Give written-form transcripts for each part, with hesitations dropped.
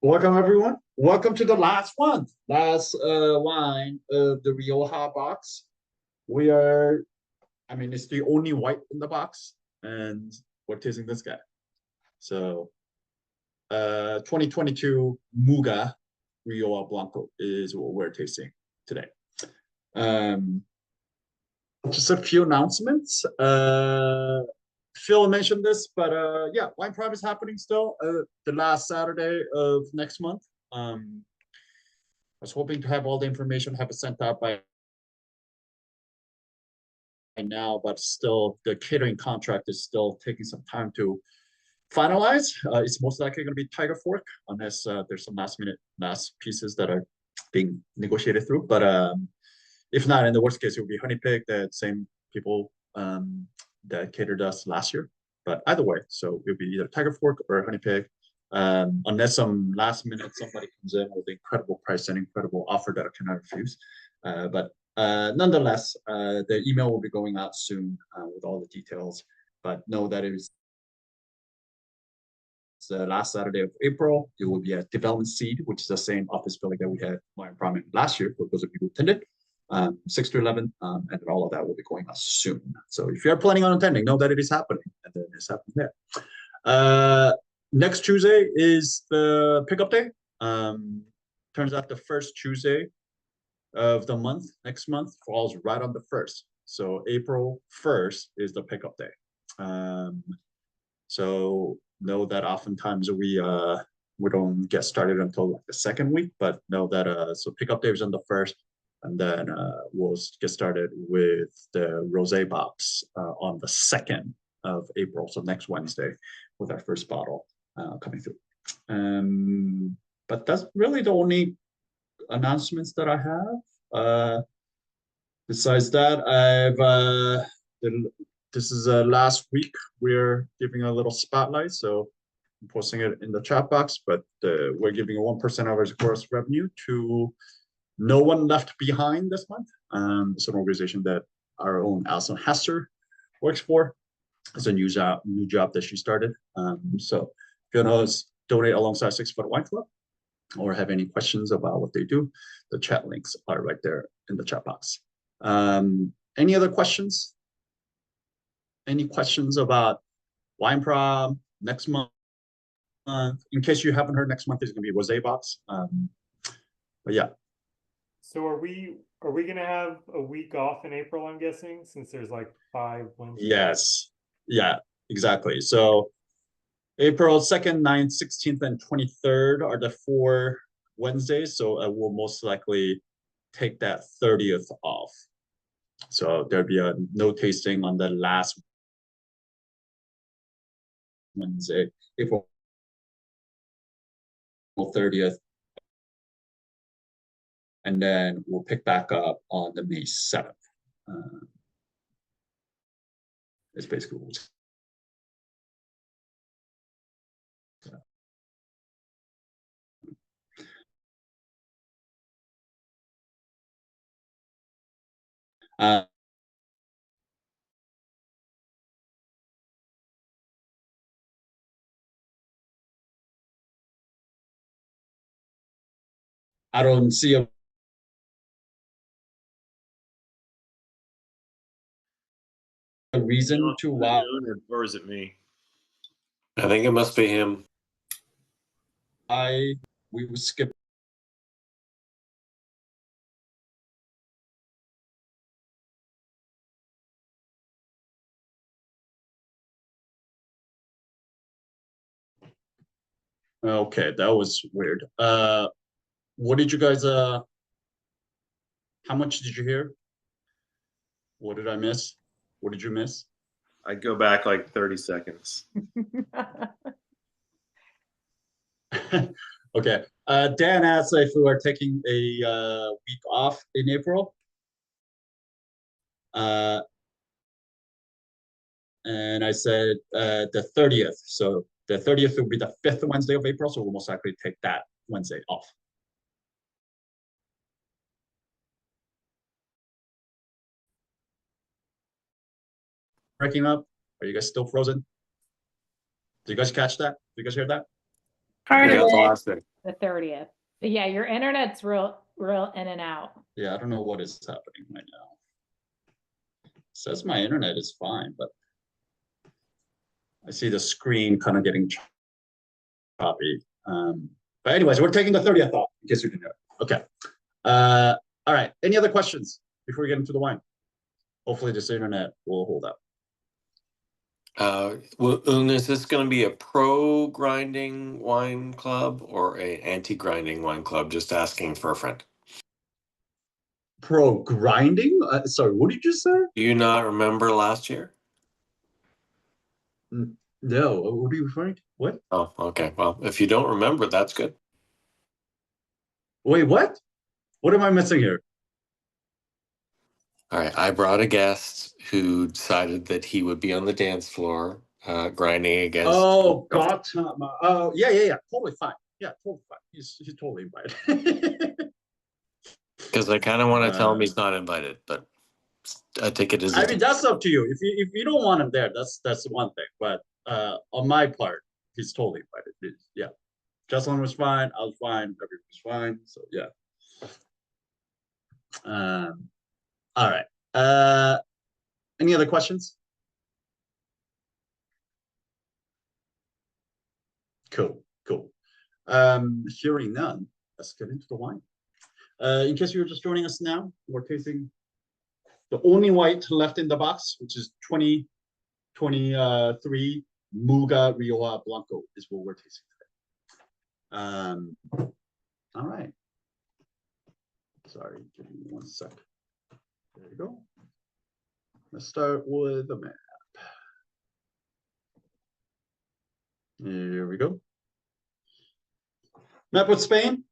Welcome everyone. Welcome to the last wine of the Rioja box. We are, it's the only white in the box, and we're tasting this guy. So, 2022 Muga Rioja Blanco is what we're tasting today. Just a few announcements. Phil mentioned this, but yeah, Wine Prime is happening still the last Saturday of next month. I was hoping to have all the information, have it sent out by now, but still the catering contract is still taking some time to finalize. It's most likely going to be Tiger Fork unless there's some last pieces that are being negotiated through. But if not, in the worst case, it would be Honey Pig, the same people that catered us last year. But either way, so it would be either Tiger Fork or Honey Pig, unless some last minute somebody comes in with incredible price and incredible offer that I cannot refuse. But nonetheless, the email will be going out soon with all the details. But know that it is the last Saturday of April. It will be at Development Seed, which is the same office building that we had Wine Prime last year for those of you who attended. 6 to 11, and all of that will be going on soon. So if you're planning on attending, know that it is happening, and then it's happening there. Next Tuesday is the pickup day. Turns out the first Tuesday of the month, next month, falls right on the 1st. So April 1st is the pickup day. So know that oftentimes we don't get started until like the second week, but know that so pickup day is on the 1st. And then we'll get started with the rosé box on the 2nd of April, so next Wednesday, with our first bottle coming through. But that's really the only announcements that I have. Besides that, this is last week. We're giving a little spotlight, so I'm posting it in the chat box. But we're giving 1% of our gross revenue to No One Left Behind this month. It's an organization that our own Allison Hester works for. It's a new job that she started. So if you want to donate alongside 6 Foot Wine Club or have any questions about what they do, the chat links are right there in the chat box. Any other questions? Any questions about Wine Prom next month? In case you haven't heard, next month is going to be Rosé Box. But yeah. So are we gonna have a week off in April, I'm guessing, since there's like 5 Wednesdays? Yes. Yeah, exactly. So April 2nd, 9th, 16th, and 23rd are the 4 Wednesdays. So I will most likely take that 30th off. So there'll be no tasting on the last Wednesday, April 30th. And then we'll pick back up on the May 7th. It's basically what I don't see a reason to why. Or is it me? I think it must be him. We would skip. Okay, that was weird. What did you guys how much did you hear? What did I miss? What did you miss? I'd go back like 30 seconds. Okay. Dan asked if we were taking a week off in April. And I said the 30th. So the 30th will be the 5th Wednesday of April. So we'll most likely take that Wednesday off. Breaking up? Are you guys still frozen? Did you guys catch that? Did you guys hear that? Part I of got the it. last thing. The 30th. But yeah, your internet's real in and out. Yeah, I don't know what is happening right now. It says my internet is fine, but I see the screen kind of getting choppy. But anyways, we're taking the 30th off, in case you didn't know. Okay. All right. Any other questions before we get into the wine? Hopefully this internet will hold up. Woong, is this going to be a pro grinding wine club or a anti grinding wine club? Just asking for a friend. Pro grinding? Sorry, what did you say? Do you not remember last year? No, what are you referring to? What? Oh, okay. Well, if you don't remember, that's good. Wait, what? What am I missing here? All right. I brought a guest who decided that he would be on the dance floor grinding against. Oh, gotcha. Oh, yeah. Totally fine. Yeah, totally fine. He's totally invited. Because I kind of want to tell him he's not invited, but I take it as I mean, that's up to you. If you don't want him there, that's one thing. But on my part, he's totally invited. Yeah, Jocelyn was fine. I was fine. Everyone was fine. So yeah. All right. Any other questions? Cool. Hearing none, let's get into the wine. In case you're just joining us now, we're tasting the only white left in the box, which is 2023 Muga Rioja Blanco is what we're tasting today. All right. Sorry, give me 1 sec. There you go. Let's start with the map. Here we go. Map with Spain.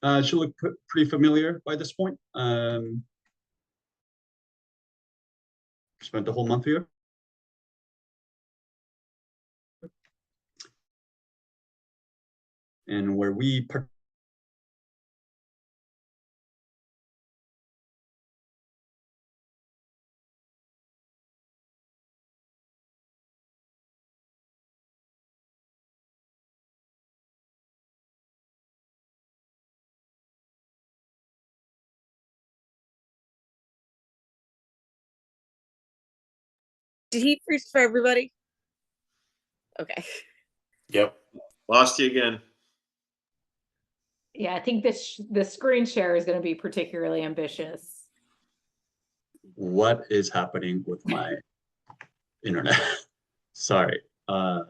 Should look pretty familiar by this point. Spent the whole month here. And where we Did he freeze for everybody? Okay. Yep. Lost you again. Yeah, I think the screen share is going to be particularly ambitious. What is happening with my internet? Sorry. God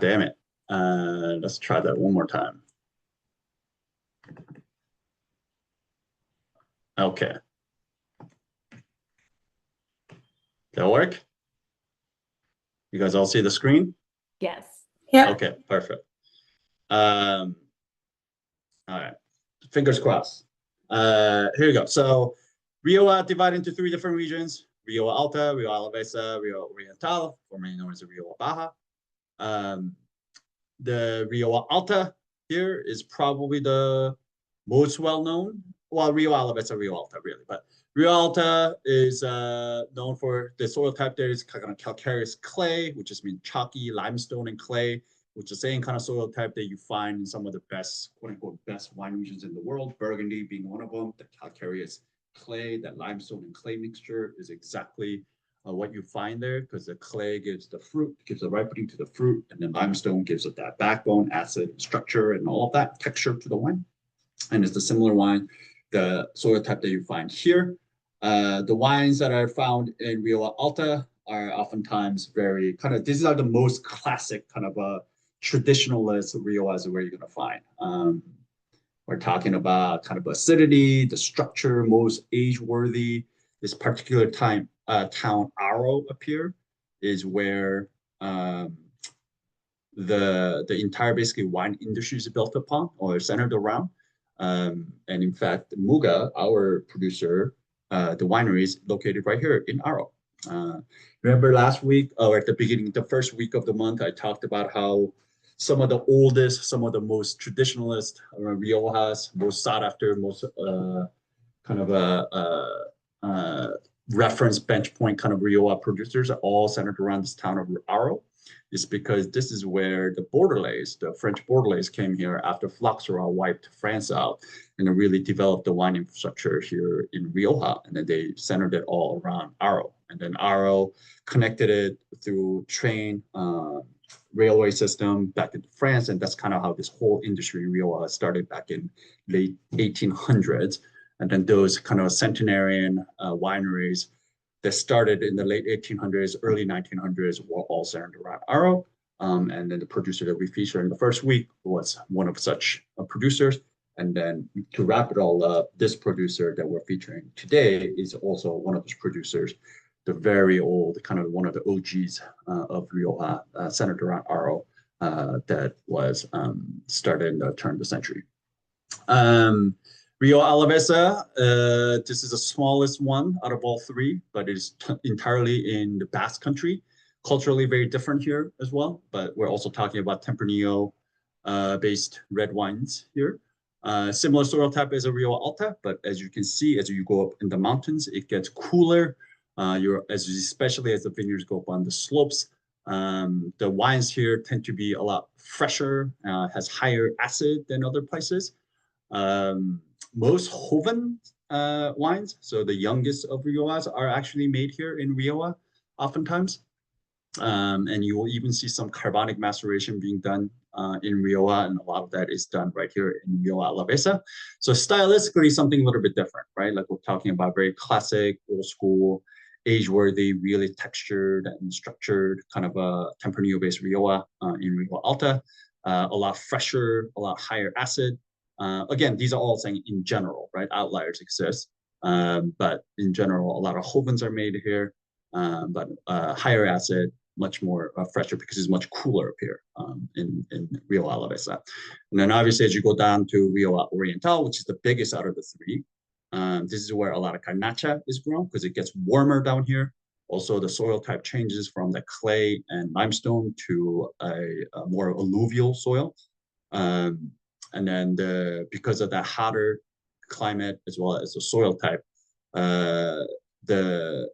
damn it. Let's try that one more time. Okay. That'll work? You guys all see the screen? Yes. Yeah. Okay, perfect. All right. Fingers crossed. Here we go. So Rioja divided into 3 different regions: Rioja Alta, Rioja Alavesa, Rioja Oriental, formerly known as the Rioja Baja. The Rioja Alta here is probably the most well-known. Well, Rioja Alavesa, Rioja Alta, really, but Rioja Alta is known for the soil type. There is kind of calcareous clay, which just means chalky limestone and clay, which is the same kind of soil type that you find in some of the best, quote unquote, best wine regions in the world. Burgundy being one of them. The calcareous clay, that limestone and clay mixture is exactly what you find there, because the clay gives the fruit, gives the ripening to the fruit, and then limestone gives it that backbone, acid, structure, and all of that texture to the wine. And it's the similar wine, the soil type that you find here. The wines that are found in Rioja Alta are oftentimes very kind of, these are the most classic kind of traditionalist Riojas where you're going to find. We're talking about kind of acidity, the structure, most age-worthy. This particular town, Aro up here, is where the entire basically wine industry is built upon or centered around. And in fact, Muga, our producer, the winery is located right here in Aro. Remember last week, or at the beginning, the first week of the month, I talked about how some of the oldest, some of the most traditionalist Riojas, most sought after, most kind of reference bench point kind of Rioja producers are all centered around this town of Aro. is because this is where the Bordelais, the French Bordelais, came here after Phylloxera wiped France out, and they really developed the wine infrastructure here in Rioja, and then they centered it all around Aro, and then Aro connected it through train, railway system back into France, and that's kind of how this whole industry in Rioja started back in late 1800s. And then those kind of centenarian wineries that started in the late 1800s, early 1900s were all centered around Aro. And then the producer that we feature in the first week was one of such producers. And then to wrap it all up, this producer that we're featuring today is also one of those producers, the very old, kind of one of the OGs of Rioja, centered around Aro, that was started in the turn of the century. Rio Alavesa, this is the smallest one out of all three, but it's entirely in the Basque country. Culturally very different here as well, but we're also talking about Tempranillo based red wines here. Similar soil type as a Rio Alta, but as you can see, as you go up in the mountains, it gets cooler. Especially as the vineyards go up on the slopes. The wines here tend to be a lot fresher, has higher acid than other places. Most Joven wines, so the youngest of Riojas, are actually made here in Rioja oftentimes. And you will even see some carbonic maceration being done in Rioja, and a lot of that is done right here in Rio Alavesa. So stylistically, something a little bit different, right? Like we're talking about very classic, old school, age-worthy, really textured and structured kind of a Tempranillo-based Rioja in Rio Alta. A lot fresher, a lot higher acid. Again, these are all saying in general, right? Outliers exist, but in general, a lot of Jovens are made here, but higher acid, much more fresher because it's much cooler up here in Rio Alavesa. And then obviously, as you go down to Rio Oriental, which is the biggest out of the three, this is where a lot of garnacha is grown because it gets warmer down here. Also, the soil type changes from the clay and limestone to a more alluvial soil. And then because of that hotter climate as well as the soil type, the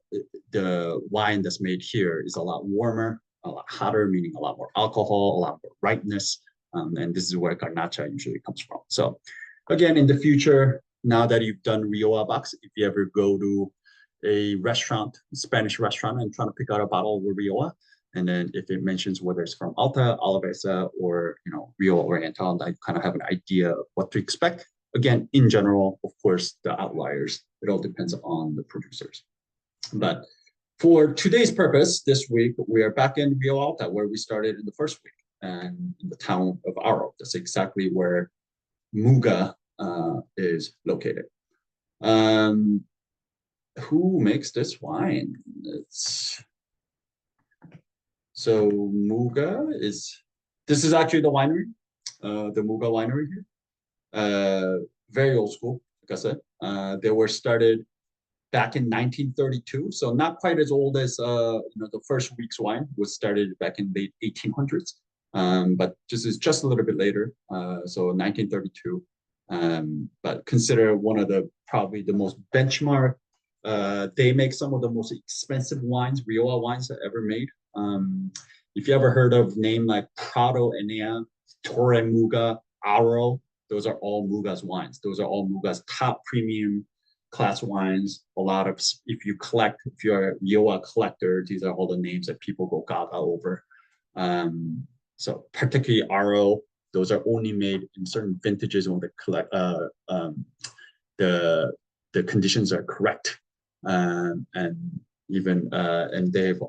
wine that's made here is a lot warmer, a lot hotter, meaning a lot more alcohol, a lot more ripeness. And this is where garnacha usually comes from. So again, in the future, now that you've done Rioja box, if you ever go to a restaurant, Spanish restaurant, and trying to pick out a bottle of Rioja, and then if it mentions whether it's from Alta, Alavesa, or Rio Oriental, I kind of have an idea of what to expect. Again, in general, of course, the outliers, it all depends on the producers. But for today's purpose, this week, we are back in Rio Alta, where we started in the first week, and in the town of Aro. That's exactly where Muga is located. Who makes this wine? So Muga this is actually the winery, the Muga winery here. Very old school, like I said. They were started back in 1932, so not quite as old as the first week's wine was started back in late 1800s. But this is just a little bit later, so 1932. But consider one of probably the most benchmark. They make some of the most expensive wines, Rioja wines that ever made. If you ever heard of name like Prado Enea, Torre Muga, Aro, those are all Muga's wines. Those are all Muga's top premium class wines. A lot of, if you're a Rioja collector, these are all the names that people go gaga over. So particularly Aro, those are only made in certain vintages when the conditions are correct. And they've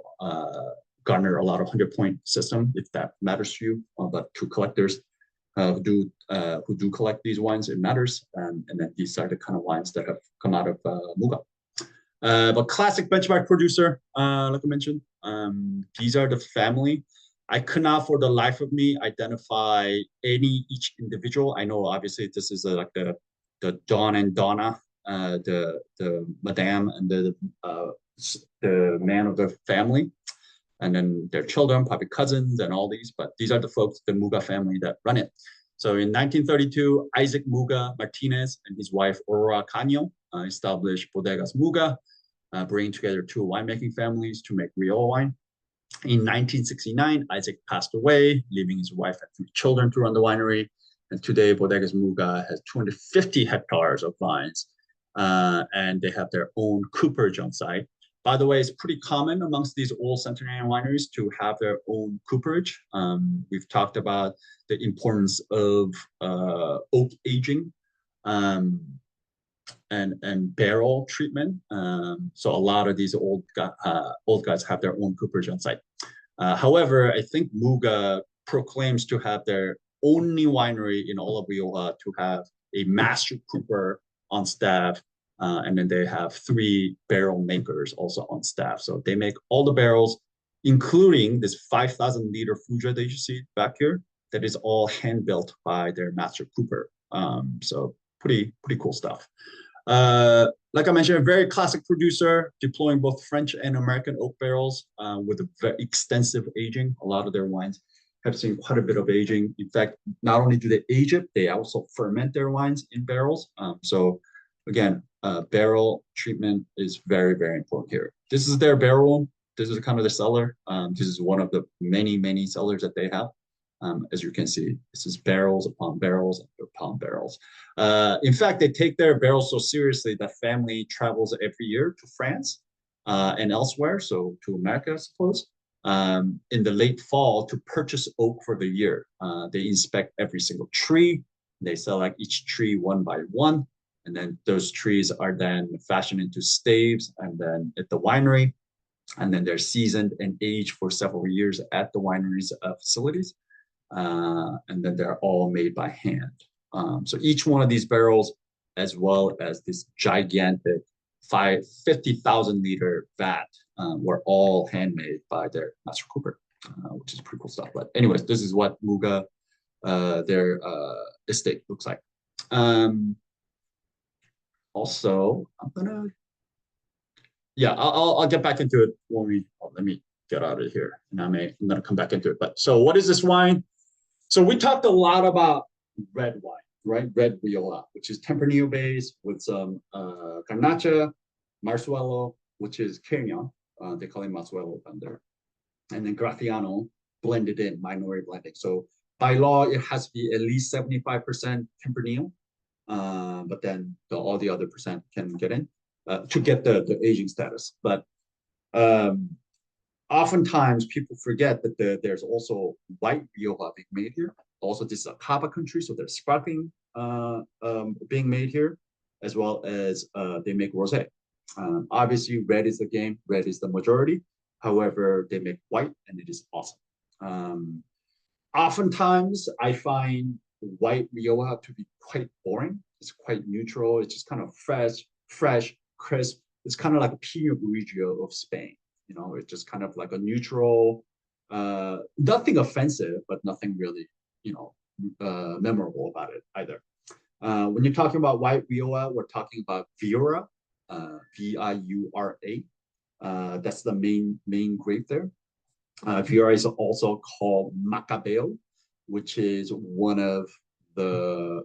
garnered a lot of 100-point system, if that matters to you. But to collectors who do collect these wines, it matters. And then these are the kind of wines that have come out of Muga. But classic benchmark producer, like I mentioned, these are the family. I could not, for the life of me, identify each individual. I know, obviously, this is like the Don and Donna, the madame and the man of the family, and then their children, probably cousins and all these. But these are the folks, the Muga family, that run it. So in 1932, Isaac Muga Martinez and his wife Aurora Caño established Bodegas Muga, bringing together two winemaking families to make Rioja wine. In 1969, Isaac passed away, leaving his wife and 3 children to run the winery. And today, Bodegas Muga has 250 hectares of vines, and they have their own cooperage on site. By the way, it's pretty common amongst these old centenarian wineries to have their own cooperage. We've talked about the importance of oak aging and barrel treatment. So a lot of these old guys have their own cooperage on site. However, I think Muga proclaims to have their only winery in all of Rioja to have a master cooper on staff. And then they have 3 barrel makers also on staff. So they make all the barrels, including this 5,000-liter Fuja that you see back here. That is all hand built by their master cooper. So pretty cool stuff. Like I mentioned, a very classic producer, deploying both French and American oak barrels with a very extensive aging. A lot of their wines have seen quite a bit of aging. In fact, not only do they age it, they also ferment their wines in barrels. So again, barrel treatment is very, very important here. This is their barrel. This is kind of the cellar. This is one of the many cellars that they have. As you can see, this is barrels upon barrels upon barrels. In fact, they take their barrels so seriously that family travels every year to France and elsewhere, so to America, I suppose, in the late fall to purchase oak for the year. They inspect every single tree. They select each tree one by one. And then those trees are then fashioned into staves and then at the winery. And then they're seasoned and aged for several years at the winery's facilities. And then they're all made by hand. So each one of these barrels, as well as this gigantic 50,000-liter vat, were all handmade by their master cooper, which is pretty cool stuff. But anyways, this is what Muga, their estate looks like. Also, I'm gonna, yeah, I'll get back into it when we, let me get out of here, and I'm gonna come back into it. But so what is this wine? So we talked a lot about red wine, right? Red Rioja, which is Tempranillo based with some Garnacha, Marzuelo, which is Carignan. They call it Marzuelo down there. And then Graciano blended in, minority blending. So by law, it has to be at least 75% Tempranillo. But then all the other percent can get in to get the aging status. But oftentimes people forget that there's also white Rioja being made here. Also, this is a Cava country, so there's sparkling being made here, as well as they make rosé. Obviously, red is the game, red is the majority. However, they make white, and it is awesome. Oftentimes, I find white Rioja to be quite boring. It's quite neutral. It's just kind of fresh, crisp. It's kind of like a Pinot Grigio of Spain. You know, it's just kind of like a neutral, nothing offensive, but nothing really, you know, memorable about it either. When you're talking about white Rioja, we're talking about Viura, V-I-U-R-A. That's the main grape there. Viura is also called Macabeo, which is one of the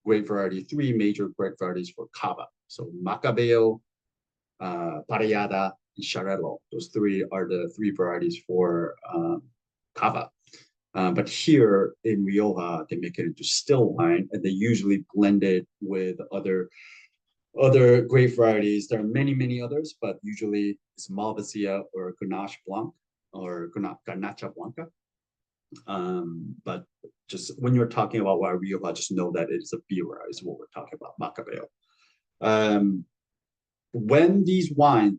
grape variety, 3 major grape varieties for Cava. So Macabeo, Parellada, and Xarel·lo. Those 3 are the 3 varieties for Cava. But here in Rioja, they make it into still wine, and they usually blend it with other grape varieties. There are many others, but usually it's Malvasia or Grenache Blanc or Garnacha Blanca. But just when you're talking about white Rioja, just know that it's a Viura is what we're talking about, Macabeo. When these white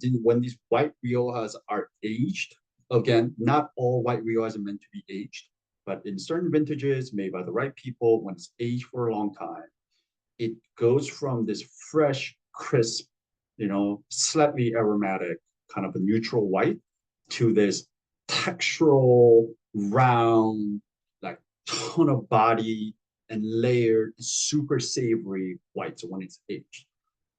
Riojas are aged, again, not all white Riojas are meant to be aged, but in certain vintages made by the right people, when it's aged for a long time, it goes from this fresh, crisp, you know, slightly aromatic, kind of a neutral white, to this textural, round, like ton of body and layered, super savory white. So when it's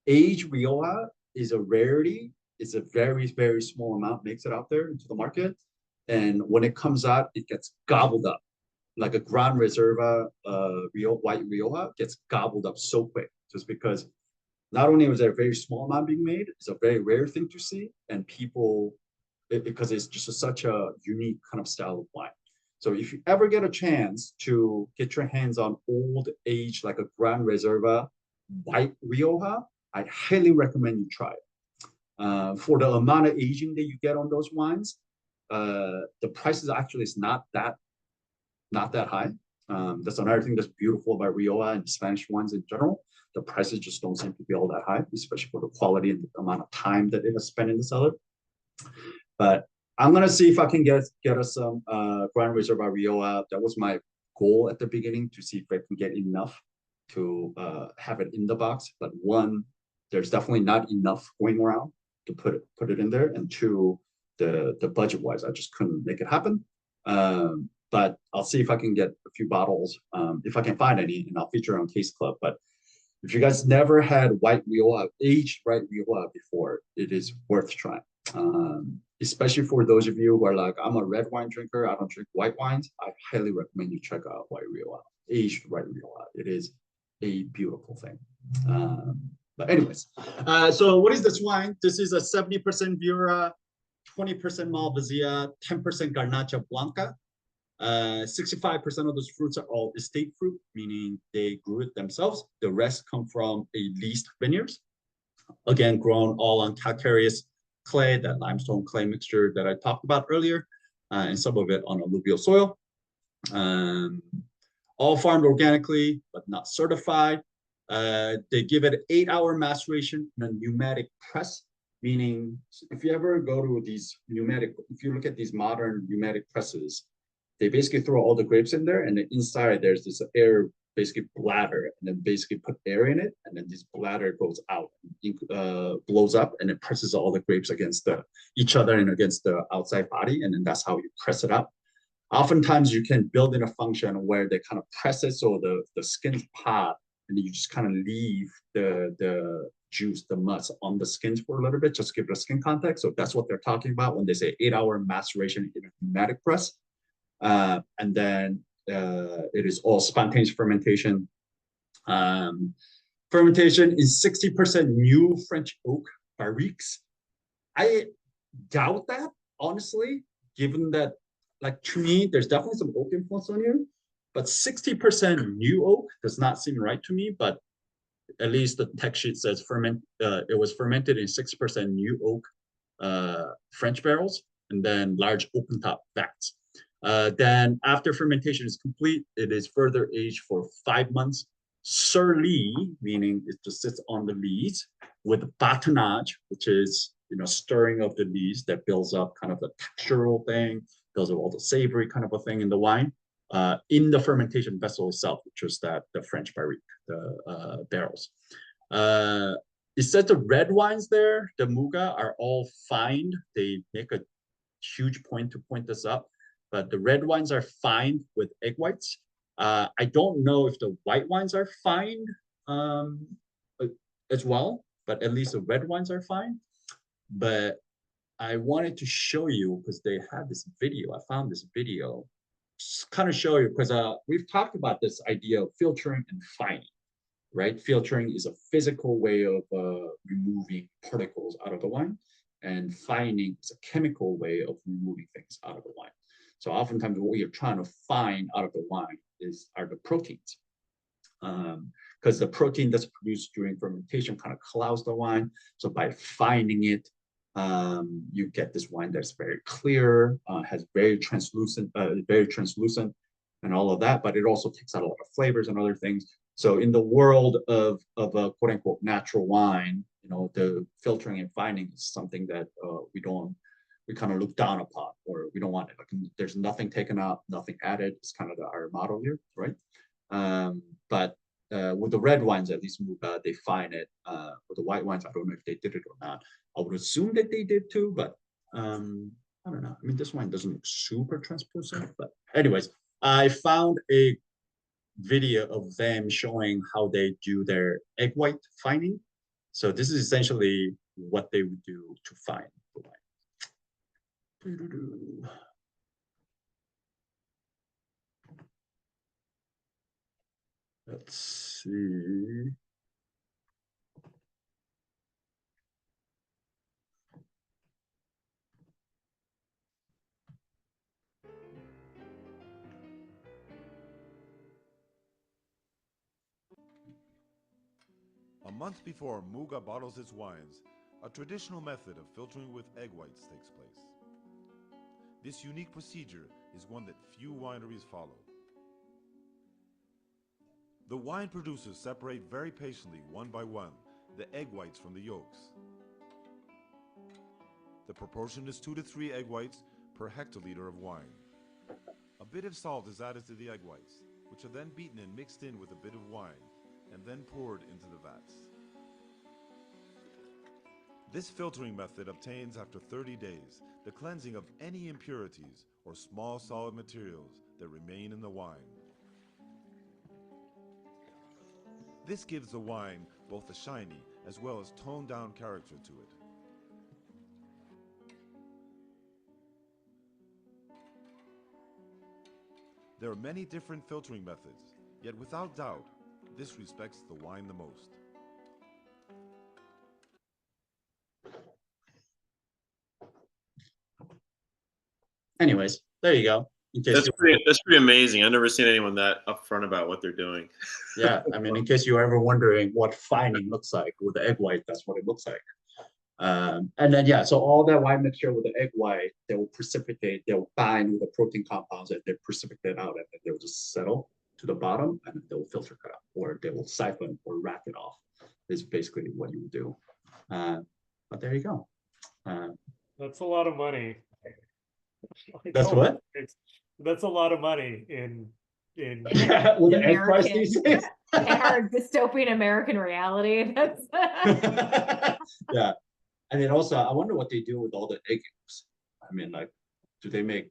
aged Rioja is a rarity. It's a very small amount makes it out there into the market, and when it comes out, it gets gobbled up like a Gran Reserva white Rioja gets gobbled up so quick, just because not only was there a very small amount being made, it's a very rare thing to see, and people because it's just such a unique kind of style of wine. So if you ever get a chance to get your hands on old age, like a Gran Reserva white Rioja, I highly recommend you try it. For the amount of aging that you get on those wines, the prices actually is not that high. That's another thing that's beautiful about Rioja and Spanish wines in general. The prices just don't seem to be all that high, especially for the quality and the amount of time that it has spent in the cellar. But I'm gonna see if I can get us some Gran Reserva Rioja. That was my goal at the beginning, to see if I can get enough to have it in the box. But one, there's definitely not enough going around to put it in there, and two, the budget wise, I just couldn't make it happen. But I'll see if I can get a few bottles, if I can find any, and I'll feature on Case Club. But if you guys never had white Rioja, aged white Rioja before, it is worth trying. Especially for those of you who are like, I'm a red wine drinker, I don't drink white wines. I highly recommend you check out white Rioja, aged white Rioja. It is a beautiful thing. But anyways, so what is this wine? This is a 70% Viura, 20% Malvasia, 10% Garnacha Blanca. 65% of those fruits are all estate fruit, meaning they grew it themselves. The rest come from a leased vineyards. Again, grown all on calcareous clay, that limestone clay mixture that I talked about earlier, and some of it on alluvial soil. All farmed organically, but not certified. They give it an 8-hour maceration in a pneumatic press, meaning if you ever go to these if you look at these modern pneumatic presses, they basically throw all the grapes in there, and then inside there's this air, basically bladder, and then basically put air in it, and then this bladder goes out, blows up, and it presses all the grapes against each other and against the outside body, and then that's how you press it up. Oftentimes you can build in a function where they kind of press it so the skins pop, and then you just kind of leave the juice, the must on the skins for a little bit, just give it a skin contact. So that's what they're talking about when they say 8-hour maceration in a pneumatic press. And then it is all spontaneous fermentation. Fermentation is 60% new French oak barriques. I doubt that, honestly, given that, like, to me, there's definitely some oak influence on here, but 60% new oak does not seem right to me. But at least the text sheet says it was fermented in 6% new oak French barrels, and then large open top vats. Then after fermentation is complete, it is further aged for 5 months. Sur lie, meaning it just sits on the lees, with batonnage, which is, stirring of the lees that builds up kind of the textural thing, builds up all the savory kind of a thing in the wine, in the fermentation vessel itself, which was the French barrique, the barrels. It said the red wines there, the Muga, are all fined. They make a huge point to point this up. But the red wines are fined with egg whites. I don't know if the white wines are fined as well, but at least the red wines are fined. But I wanted to show you, because they had this video. I found this video, just kind of show you, because we've talked about this idea of filtering and fining, right? Filtering is a physical way of removing particles out of the wine, and fining is a chemical way of removing things out of the wine. So oftentimes what you're trying to find out of the wine are the proteins. Because the protein that's produced during fermentation kind of clouds the wine. So by fining it, you get this wine that's very clear, has very translucent, and all of that, but it also takes out a lot of flavors and other things. So in the world of a quote unquote natural wine, the filtering and fining is something that we kind of look down upon, or we don't want it. Like, there's nothing taken out, nothing added. It's kind of our motto here, right? But with the red wines, at least Muga, they fine it. With the white wines, I don't know if they did it or not. I would assume that they did too, but I don't know. I mean, this wine doesn't look super translucent, but anyways, I found a video of them showing how they do their egg white fining. So this is essentially what they would do to fine the wine. Let's see. month before Muga bottles its wines, a traditional method of filtering with egg whites takes place. This unique procedure is one that few wineries follow. The wine producers separate very patiently, one by one, the egg whites from the yolks. The proportion is 2 to 3 egg whites per hectoliter of wine. A bit of salt is added to the egg whites, which are then beaten and mixed in with a bit of wine, and then poured into the vats. This filtering method obtains after 30 days the cleansing of any impurities or small solid materials that remain in the wine. This gives the wine both a shiny as well as toned down character to it. There are many different filtering methods, yet without doubt, this respects the wine the most. Anyways, there you go. In case That's pretty amazing. I've never seen anyone that upfront about what they're doing. yeah, I mean, in case you're ever wondering what fining looks like with the egg white, that's what it looks like. And then, yeah, so all that wine mixture with the egg white, they will precipitate, they'll bind with the protein compounds and they precipitate out and then they'll just settle to the bottom and they'll filter cut out or they will siphon or rack it off is basically what you would do. But there you go. That's a lot of money. That's what? That's a lot of money in with the egg price American. these days. Our dystopian American reality. That's Yeah. And then also, I wonder what they do with all the egg yolks. I mean, like, do they make?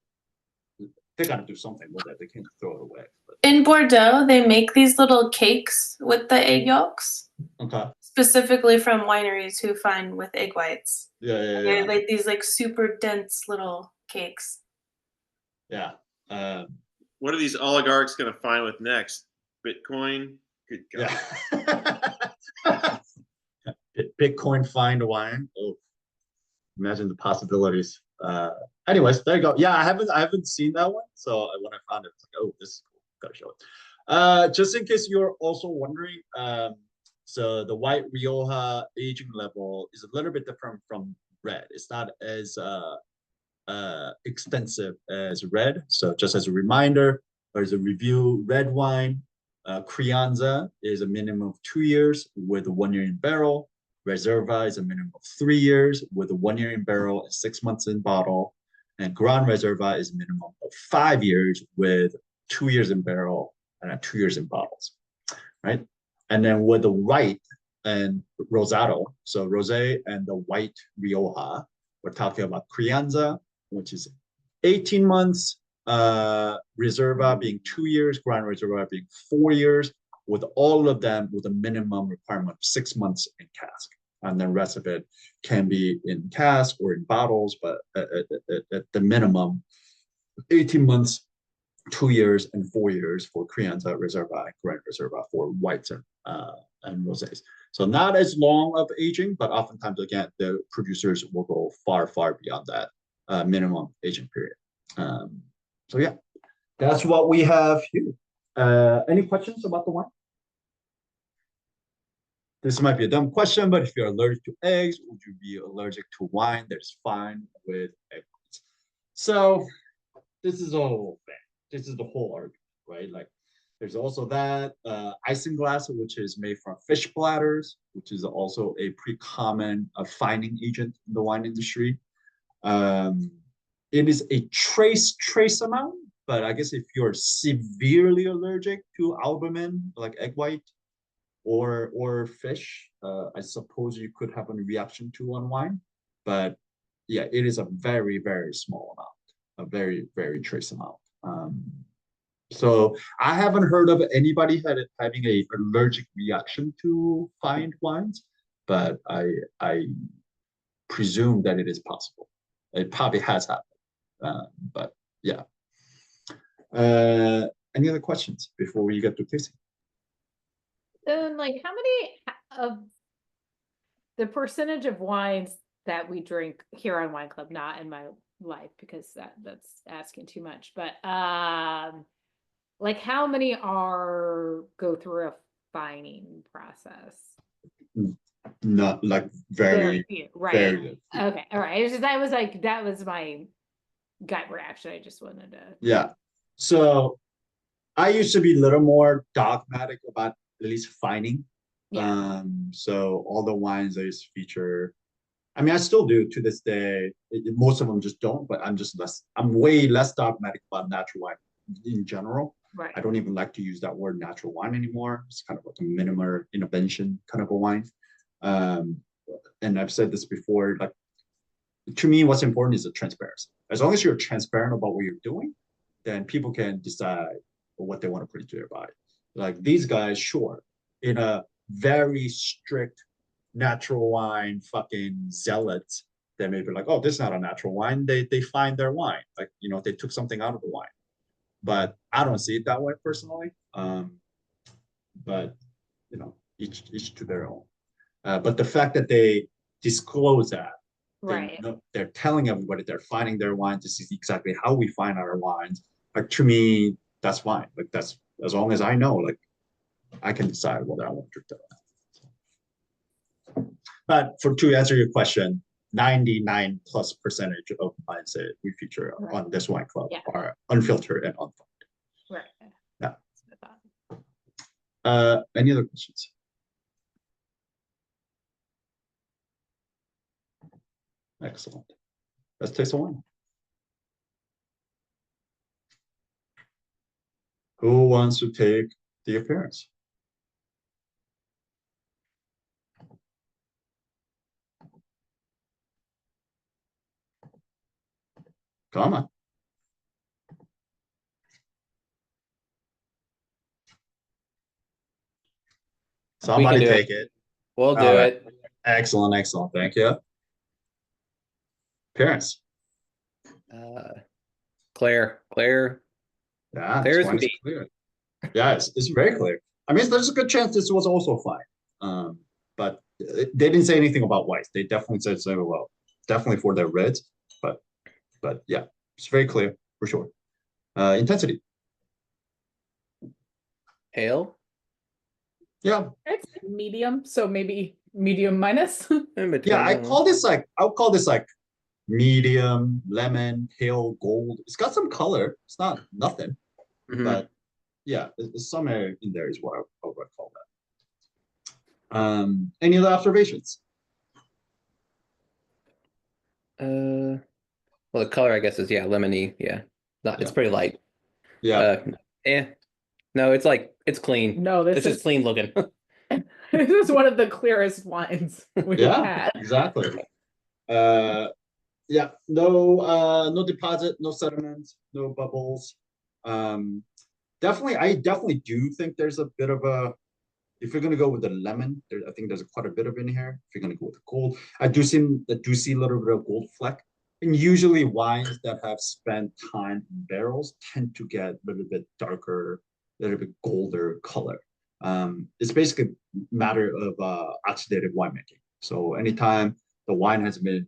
They got to do something with it. They can't throw it away. But. In Bordeaux, they make these little cakes with the egg yolks, Okay. specifically from wineries who find with egg whites. Yeah. They're like these like super dense little cakes. Yeah. What are these oligarchs going to find with next? Bitcoin? Good God. Yeah. Bitcoin find wine. Oh, imagine the possibilities. Anyways, there you go. Yeah, I haven't seen that one. So when I found it, it's like, oh, this is cool. Gotta show it. Just in case you're also wondering, so the white Rioja aging level is a little bit different from red. It's not as extensive as red. So just as a reminder, or as a review, red wine, Crianza is a minimum of 2 years with a 1 year in barrel. Reserva is a minimum of 3 years with a 1 year in barrel and 6 months in bottle. And Gran Reserva is a minimum of 5 years with 2 years in barrel and 2 years in bottles, right? And then with the white and Rosado, so Rosé and the white Rioja, we're talking about Crianza, which is 18 months, Reserva being 2 years, Gran Reserva being 4 years, with all of them with a minimum requirement of 6 months in cask. And then rest of it can be in cask or in bottles, but at the minimum, 18 months, 2 years, and 4 years for Crianza, Reserva, and Gran Reserva for whites and rosés. So not as long of aging, but oftentimes, again, the producers will go far, far beyond that minimum aging period. So yeah, that's what we have here. Any questions about the wine? This might be a dumb question, but if you're allergic to eggs, would you be allergic to wine? That's fine with egg whites. So this is the whole thing. This is the whole argument, right? Like there's also that isinglass, which is made from fish bladders, which is also a pretty common fining agent in the wine industry. It is a trace amount, but I guess if you're severely allergic to albumin, like egg white, or fish, I suppose you could have a reaction to on wine, but yeah, it is a very, very small amount, a very, very trace amount. So I haven't heard of anybody having a allergic reaction to fine wines, but I presume that it is possible. It probably has happened, but yeah. Any other questions before we get to tasting? Then, like, how many of the percentage of wines that we drink here on Wine Club, not in my life, because that's asking too much, but like how many go through a fining process? not like very, few, right? very good. Okay, all right. It's just, that was my gut reaction. I just wanted to. Yeah. So I used to be a little more dogmatic about at least finding. Yeah. So all the wines I used to feature, I mean, I still do to this day. Most of them just don't, but I'm way less dogmatic about natural wine in general. Right. I don't even like to use that word natural wine anymore. It's kind of like a minimal intervention kind of a wine. And I've said this before, like, to me, what's important is the transparency. As long as you're transparent about what you're doing, then people can decide what they want to put into their body. Like these guys, sure, in a very strict natural wine fucking zealots, they may be like, oh, this is not a natural wine. They find their wine. Like, you know, they took something out of the wine. But I don't see it that way personally. But you know, each to their own. But the fact that they disclose that, Right. they're telling everybody they're finding their wines. This is exactly how we find our wines. Like to me, that's fine. Like that's as long as I know, like I can decide whether I want to drink that. But to answer your question, 99% of wines that we feature on this wine club are unfiltered and unfounded. Right. Yeah. That's what I thought. Any other questions? Excellent. Let's taste the wine. Who wants to take the appearance? Come on. Somebody do take it. We'll do All right. it. Excellent, excellent. Thank you. Appearance. Clear. Yeah, Clear this as wine can is be. clear. Yeah, it's very clear. I mean, there's a good chance this was also fine. But they didn't say anything about whites. They definitely said something about definitely for their reds, but yeah, it's very clear for sure. Intensity. Ale. Yeah, It's medium, so maybe medium minus. In between, yeah. I'll call this like medium lemon pale gold. It's got some color. It's not nothing, but yeah, there's somewhere in there is what I would call that. Any other observations? Well, the color, I guess, is lemony. Yeah, it's pretty light. Yeah. No, it's clean. No, It's just clean looking. this is one of the clearest wines we've had. Exactly. Yeah, no deposit, no sediment, no bubbles. I definitely do think there's a bit of a, if you're gonna go with the lemon, I think there's quite a bit of in here. If you're gonna go with the gold, I do see a little bit of gold fleck. And usually wines that have spent time in barrels tend to get a little bit darker, a little bit golder color. It's basically a matter of oxidative winemaking. So anytime the wine has been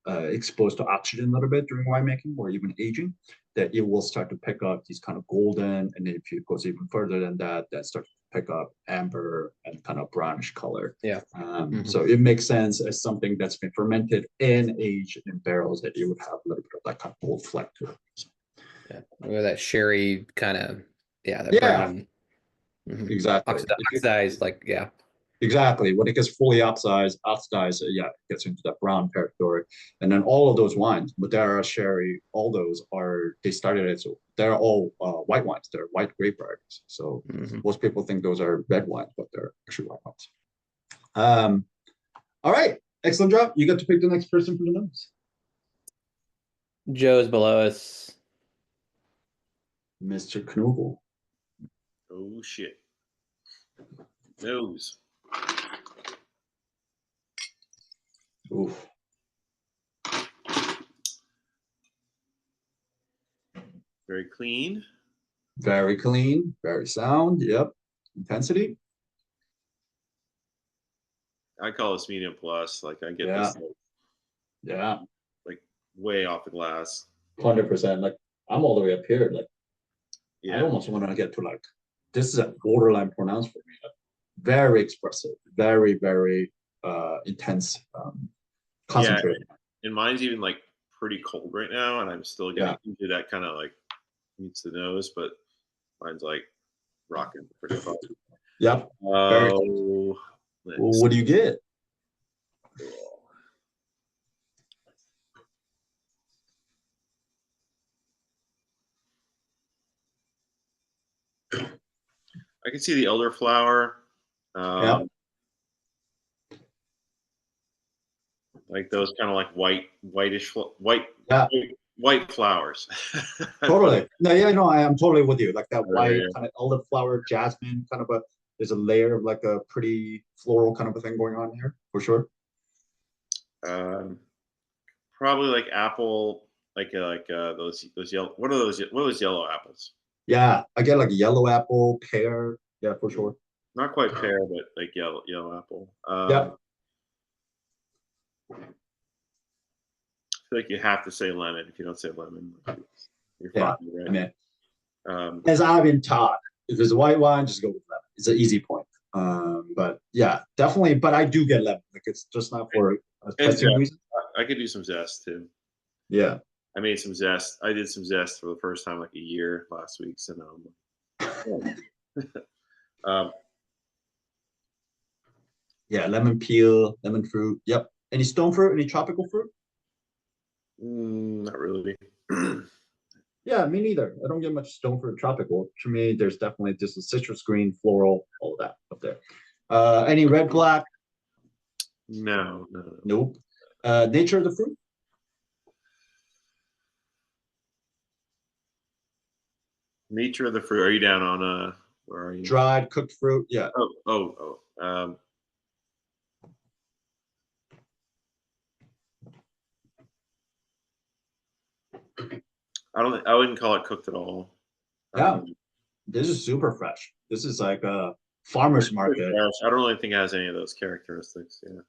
exposed to oxygen a little bit during winemaking or even aging, that it will start to pick up these kind of golden, and then if it goes even further than that, that starts to pick up amber and kind of brownish color. Yeah. So it makes sense as something that's been fermented and aged in barrels that it would have a little bit of that kind of gold fleck to it. Yeah, or that sherry kind of, brown. Exactly. Oxidized, Exactly. When it gets fully oxidized, it gets into that brown territory. And then all of those wines, Madeira, sherry, all those they started it. So they're all white wines. They're white grape varieties. So most people think those are red wines, but they're actually white wines. All right. Excellent job. You get to pick the next person for the notes. Joe's below us. Mr. Knobel. Oh shit. Nose. Oof. Very clean. Very clean, very sound. Yep. Intensity. I call this medium plus. Like I get Yeah. this Yeah. like way off the glass. 100%. Like I'm all the way up here. Like I almost want to get to like this is a borderline pronounced for me. very expressive, very, very intense, concentrated. And mine's even like pretty cold right now, and I'm still getting into that kind of like meets the nose, but mine's like rocking pretty fast. Yep. Oh, what do you get? I can see the elderflower. Yeah. Like those kind of like whitish white flowers. Totally. No, yeah, no, I am totally with you. Like that white yeah. kind of elderflower, jasmine, kind of a. There's a layer of like a pretty floral kind of a thing going on here for sure. Probably like apple, like those yellow. What are those yellow apples? Yeah, I get like a yellow apple, pear. Yeah, for sure. Not quite pear, but like yellow apple. Yeah. I feel like you have to say lemon. If you don't say lemon, you're Yeah, fine, right? I mean, as I've been taught, if it's a white wine, just go with lemon. It's an easy point. But yeah, definitely. But I do get lemon. Like it's just not for a testing reason. I could do some zest too. Yeah. I made some zest. I did some zest for the first time like a year last week. So now yeah, lemon peel, lemon fruit. Yep. Any stone fruit? Any tropical fruit? Not really. Yeah, me neither. I don't get much stone fruit tropical. To me, there's definitely just a citrus green, floral, all of that up there. Any red, black? No. Nope. Nature of the fruit? Nature of the fruit. Are you down on where are you? Dried, cooked fruit. Yeah. Oh. I wouldn't call it cooked at all. Yeah. This is super fresh. This is like a farmer's market. I don't really think it has any of those characteristics. Yeah.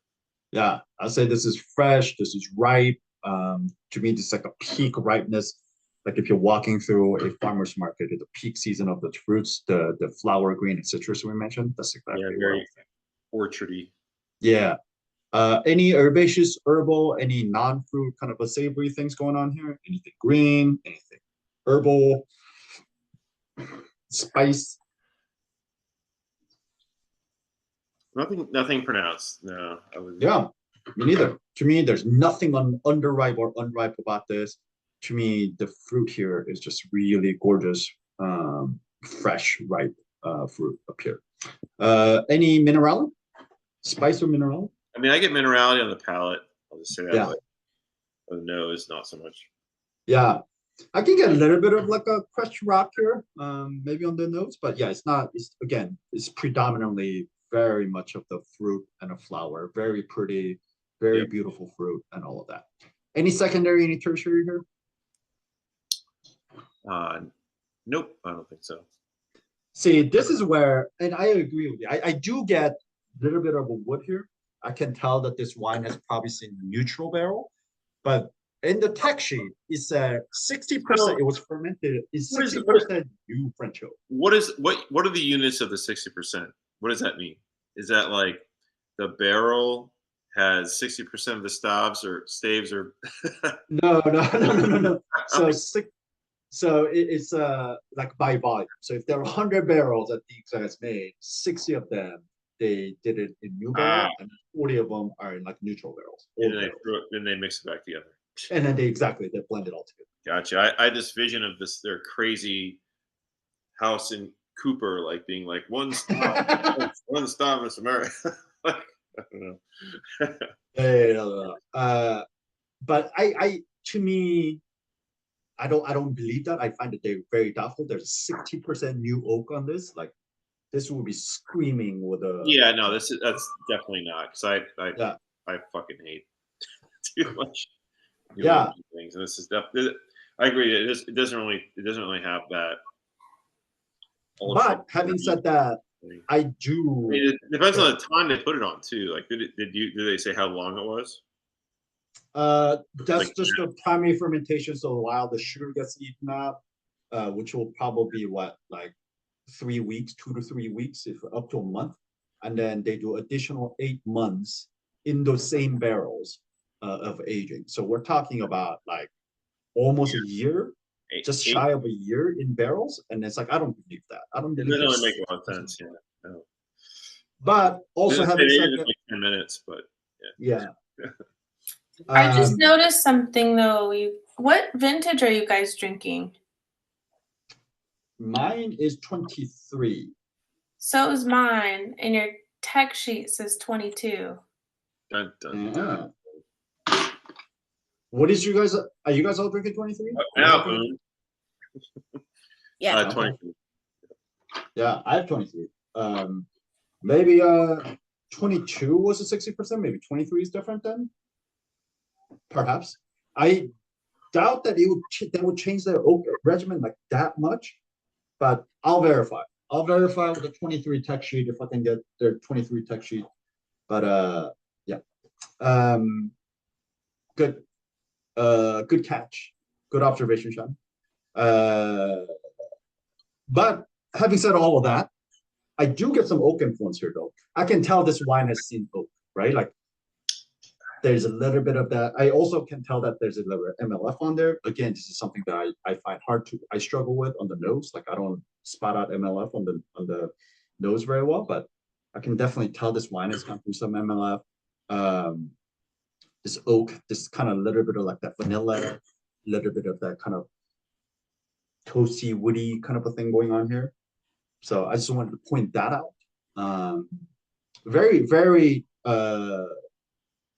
Yeah, I'd say this is fresh. This is ripe. To me, this is like a peak ripeness. Like if you're walking through a farmer's market at the peak season of the fruits, the flower, green, and citrus we mentioned. That's exactly what I think. Orchardy. Yeah. Any herbaceous, herbal, any non-fruit kind of a savory things going on here? Anything green? Anything herbal? Spice? Nothing pronounced. No, Yeah, me neither. To me, there's nothing underripe or unripe about this. To me, the fruit here is just really gorgeous, fresh, ripe fruit up here. Any mineral? Spice or mineral? I mean, I get minerality on the palate. I'll just say that. Yeah. But on the nose, not so much. Yeah, I can get a little bit of like a crushed rock here, maybe on the nose, but yeah, it's not. It's predominantly very much of the fruit and a flower. Very pretty, very beautiful fruit and all of that. Any secondary, any tertiary here? Nope, I don't think so. See, this is where, and I agree with you. I do get a little bit of a wood here. I can tell that this wine has probably seen neutral barrel, but in the tech sheet, it said 60%. It was fermented. It's 60% new French oak. What are the units of the 60%? What does that mean? Is that like the barrel has 60% of the staves or No. So it's like by volume. So if there are 100 barrels that these guys made, 60 of them they did it in new barrel, and 40 of them are in like neutral barrels. Then they mix it back together. And then they blend it all together. Gotcha. I had this vision of their crazy house in Cooper, like being like one stop, one stop in America. I don't know. But to me, I don't believe that. I find that they're very doubtful. There's 60% new oak on this. Like this will be screaming with a. Yeah, no, that's definitely not, because I fucking hate too much. Things, and this is definitely. I agree. It doesn't really have that. But having said that, I do. I mean, it depends on the time they put it on too. Like, did they say how long it was? That's like, just the primary fermentation. So while the sugar gets eaten up, which will probably be 3 weeks, 2 to 3 weeks, if up to a month. and then they do additional 8 months in those same barrels of aging. So we're talking about like almost a year, just shy of a year in barrels, and it's like I don't believe that. I don't It believe doesn't this. really make a lot of sense. Yeah. No. But also having said that, like 10 minutes, but yeah. I just noticed something though. What vintage are you guys drinking? Mine is 23. So is mine, and your tech sheet says 22. Dun, dun, Yeah. What is you guys? Are you guys all drinking 23? Now, Boone. Yeah. 23. Yeah, I have 23. Maybe 22 was a 60%. Maybe 23 is different then. Perhaps. I doubt that they would change their oak regimen like that much, but I'll verify. I'll verify with the 23 tech sheet if I can get their 23 tech sheet. But yeah. Good. Good catch. Good observation, Sean. But having said all of that, I do get some oak influence here, though. I can tell this wine has seen oak, right? Like, there's a little bit of that. I also can tell that there's a little MLF on there. Again, this is something that I find I struggle with on the nose. Like, I don't spot out MLF on the nose very well, but I can definitely tell this wine has come through some MLF. This oak, this kind of little bit of like that vanilla, little bit of that kind of toasty, woody kind of a thing going on here. So I just wanted to point that out. Very, very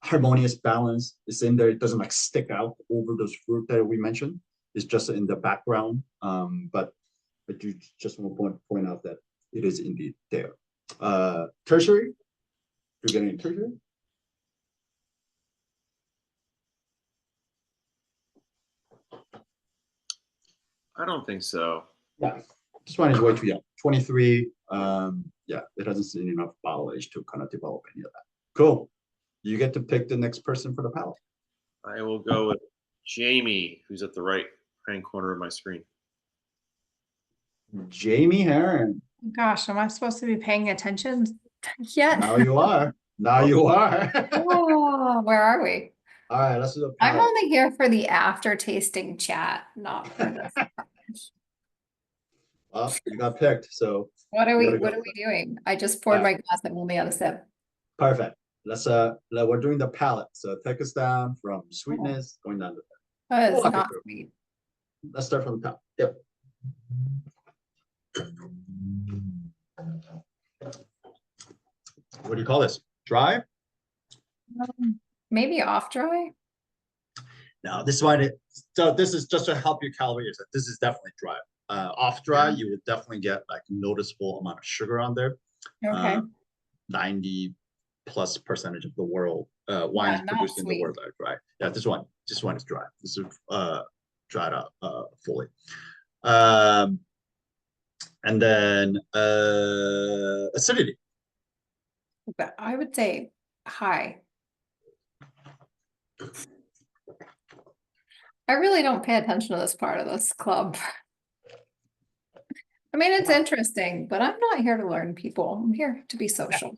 harmonious balance is in there. It doesn't like stick out over those fruit that we mentioned. It's just in the background. But I do just want to point out that it is indeed there. Tertiary? You're getting a tertiary? I don't think so. Yeah, this one is way too young. 23. Yeah, it hasn't seen enough bottle age to kind of develop any of that. Cool. You get to pick the next person for the palette. I will go with Jamie, who's at the right hand corner of my screen. Jamie Heron. Gosh, am I supposed to be paying attention yet? Now you are. Now you are. Oh, where are we? All right, let's do the I'm palette. only here for the after tasting chat, not for this. Well, you got picked, so What are you we gotta go what are with we doing? I just poured Alright. my glass and only had a sip. perfect. We're doing the palette. So take us down from sweetness going down to That is Walk it not through. sweet. let's start from the top. Yep. What do you call this? Dry? Maybe off dry. No, this one. So this is just to help you calibrate. This is definitely dry. Off dry, you would definitely get like noticeable amount of sugar on there. Okay. 90+% of the world wines not produced in the sweet. world are dry. Yeah, this one is dry. This is dried out fully. And then acidity. But I would say high. I really don't pay attention to this part of this club. I mean, it's interesting, but I'm not here to learn people. I'm here to be social.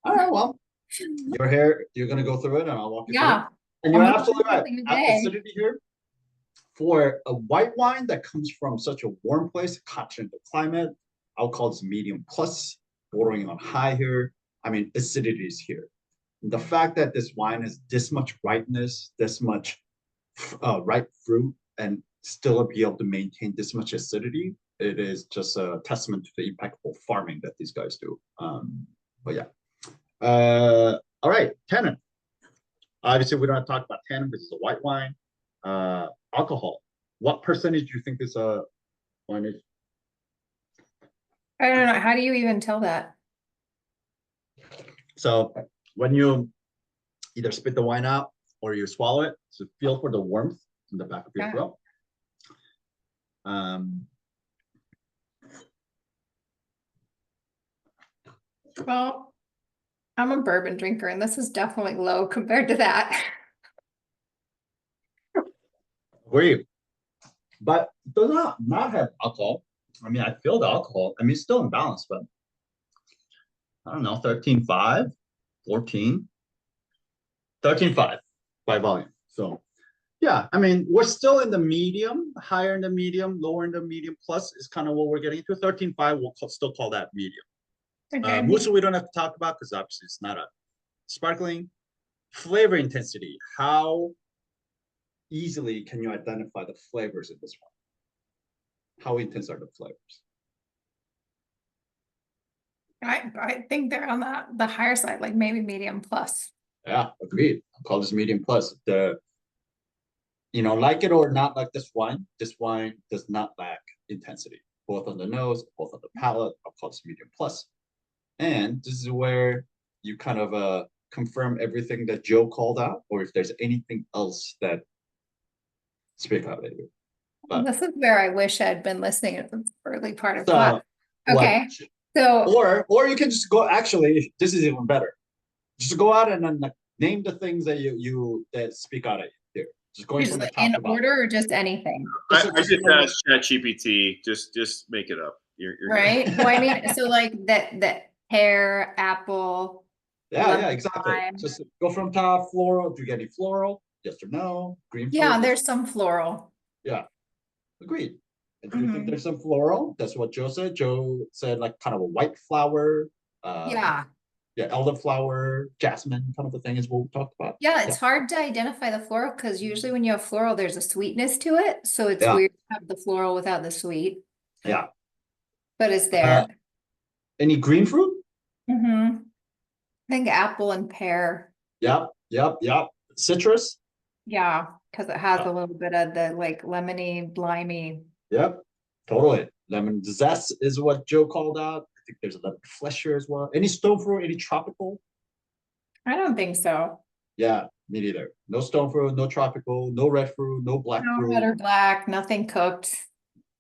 All right, well, you're here. You're gonna go through it, and I'll walk you through it. Yeah. And you're I'm gonna absolutely learn right. something today. Acidity here for a white wine that comes from such a warm place, continental climate, I'll call this medium plus, bordering on high here. I mean, acidity is here. The fact that this wine has this much ripeness, this much ripe fruit, and still be able to maintain this much acidity, it is just a testament to the impeccable farming that these guys do. But yeah. All right, tannin. Obviously, we don't have to talk about tannin because it's a white wine. Alcohol. What percentage do you think this wine is? I don't know. How do you even tell that? So when you either spit the wine out or you swallow it, so feel for the warmth in the back of your throat. Well, I'm a bourbon drinker, and this is definitely low compared to that. Agree. But it does not have alcohol. I mean, I feel the alcohol. I mean, it's still in balance, but I don't know, 13.5, 14, 13.5 by volume. So yeah, I mean, we're still in the medium, higher in the medium, lower in the medium plus is kind of what we're getting to. 13.5, we'll still call that medium. Okay. Musa, we don't have to talk about because obviously it's not a sparkling. Flavor intensity. How easily can you identify the flavors in this one? How intense are the flavors? I think they're on the higher side, like maybe medium plus. Yeah, agreed. I'll call this medium plus. Like it or not like this wine does not lack intensity, both on the nose, both on the palate. I'll call this medium plus. And this is where you kind of confirm everything that Joe called out, or if there's anything else that speak out at you. But, This is where I wish I'd been listening at the early part of so, class. Okay. So or you can just go, actually, this is even better. Just go out and then name the things that you that speak out at you here. Just going from the top in to bottom. order or just anything? I just asked ChatGPT. Just make it up. You're Right. Well, I mean, so like that pear, apple. Yeah, exactly. lime. Just go from top. Floral. Do you get any floral? Yes or no? Green. Yeah, fruit? there's some floral. Yeah, agreed. If you think there's some floral, that's what Joe said. Joe said like kind of a white flower. Yeah. Yeah, elderflower, jasmine, kind of a thing is what we talked about. Yeah, it's hard to identify the floral because usually when you have floral, there's a sweetness to it. So it's Yeah. weird to have the floral without the sweet, Yeah. but it's there. Any green fruit? I think apple and pear. Yep. Citrus? Yeah, because it has a little bit of the like lemony, limey. Yep, totally. Lemon zest is what Joe called out. I think there's a lemon flesher as well. Any stone fruit, any tropical? I don't think so. Yeah, me neither. No stone fruit, no tropical, no red fruit, no black No fruit. red or black, nothing cooked.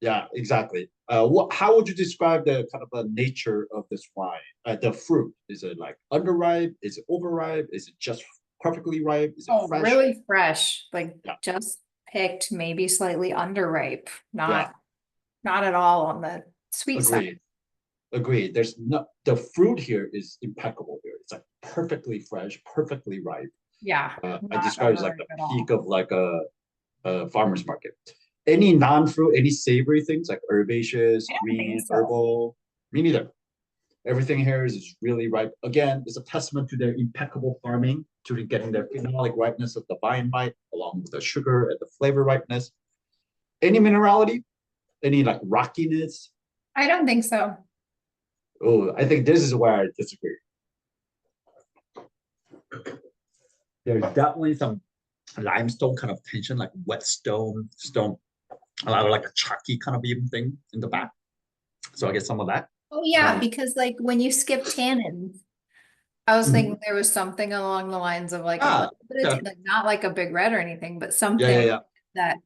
Yeah, exactly. How would you describe the kind of the nature of this wine? The fruit, is it like underripe? Is it overripe? Is it just perfectly ripe? Is it fresh? Really fresh, like just picked, maybe slightly underripe, not at all on the sweet side. Agreed. There's the fruit here is impeccable here. It's like perfectly fresh, perfectly ripe. Yeah. I describe it as like the peak of like a farmer's market. Any non-fruit, any savory things like herbaceous, green, herbal, me neither. Everything here is really ripe. Again, it's a testament to their impeccable farming, to getting their phenolic ripeness of the vine bite, along with the sugar and the flavor ripeness. Any minerality? Any like rockiness? I don't think so. Oh, I think this is where I disagree. There's definitely some limestone kind of tension, like wet stone, a lot of like a chalky kind of even thing in the back. So I get some of that. Oh yeah, because like when you skip tannins, I was thinking there was something along the lines of like a little bit of like not like a big red or anything, but something that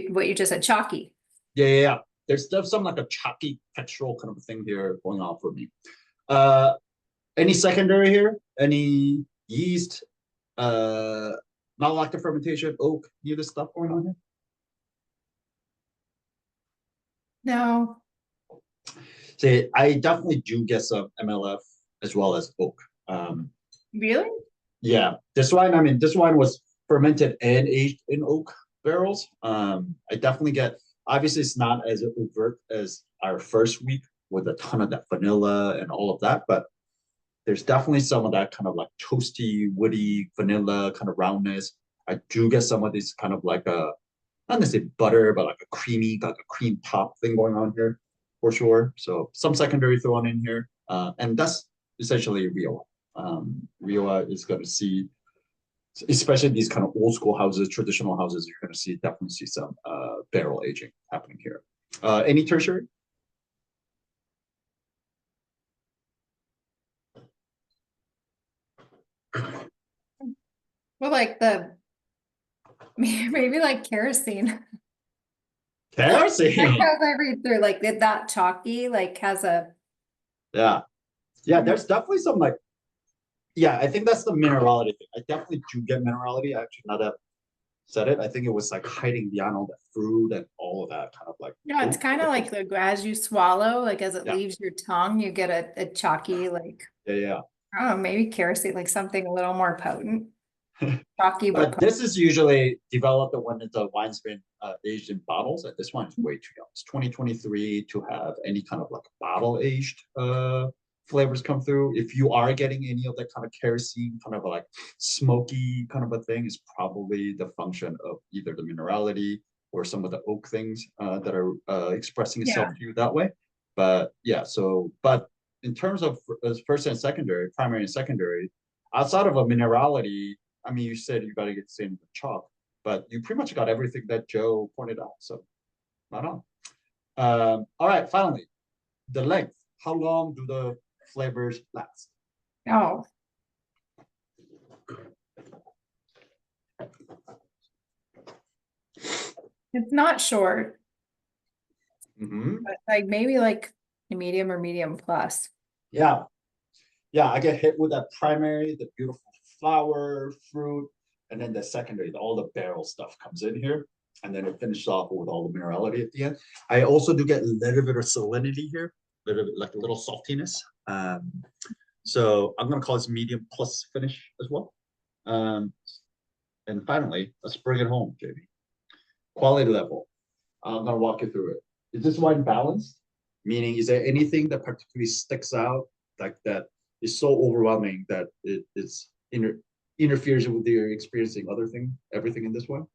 what you just said, chalky. Yeah. There's some like a chalky textural kind of thing here going on for me. Any secondary here? Any yeast? Malolactic fermentation, oak, any of this stuff going on here? No. See, I definitely do get some MLF as well as oak. Really? Yeah, this wine was fermented and aged in oak barrels. I definitely get, obviously it's not as overt as our first week with a ton of that vanilla and all of that, but there's definitely some of that kind of like toasty, woody, vanilla kind of roundness. I do get some of this kind of like a, not necessarily butter, but like a creamy, like a cream top thing going on here for sure. So some secondary thrown in here. And that's essentially Rioja. Rioja is going to see, especially these kind of old school houses, traditional houses, you're going to definitely see some barrel aging happening here. Any tertiary? Well, like maybe like kerosene. Kerosene. As I read through, like that chalky, like has a. Yeah. There's definitely some like. Yeah, I think that's the minerality thing. I definitely do get minerality. Actually, now that I've said it, I think it was like hiding beyond all that fruit and all of that kind of like. Yeah, it's kind of like as you swallow, like as it leaves your tongue, you get a chalky like. Yeah. I don't know, maybe kerosene, like something a little more potent. Chalky, But this is usually developed when the wine's been aged in bottles, and this one is way too young. It's 2023 to have any kind of like bottle aged flavors come through. If you are getting any of that kind of kerosene, kind of like smoky kind of a thing, is probably the function of either the minerality or some of the oak things that are expressing itself to you that way. But yeah, so but in terms of first and secondary, primary and secondary, outside of a minerality, I mean, you said you got to get the same with chalk, but you pretty much got everything that Joe pointed out. So, right on. All right, finally, the length. How long do the flavors last? Oh. It's not short, but like maybe like a medium or medium plus. Yeah. Yeah, I get hit with that primary, the beautiful flower, fruit, and then the secondary, all the barrel stuff comes in here. And then it finishes off with all the minerality at the end. I also do get a little bit of salinity here, a little bit like a little saltiness. So I'm gonna call this medium plus finish as well. And finally, let's bring it home, JB. Quality level. I'm gonna walk you through it. Is this wine balanced? Meaning, is there anything that particularly sticks out like that is so overwhelming that it's interferes with your experiencing everything in this one?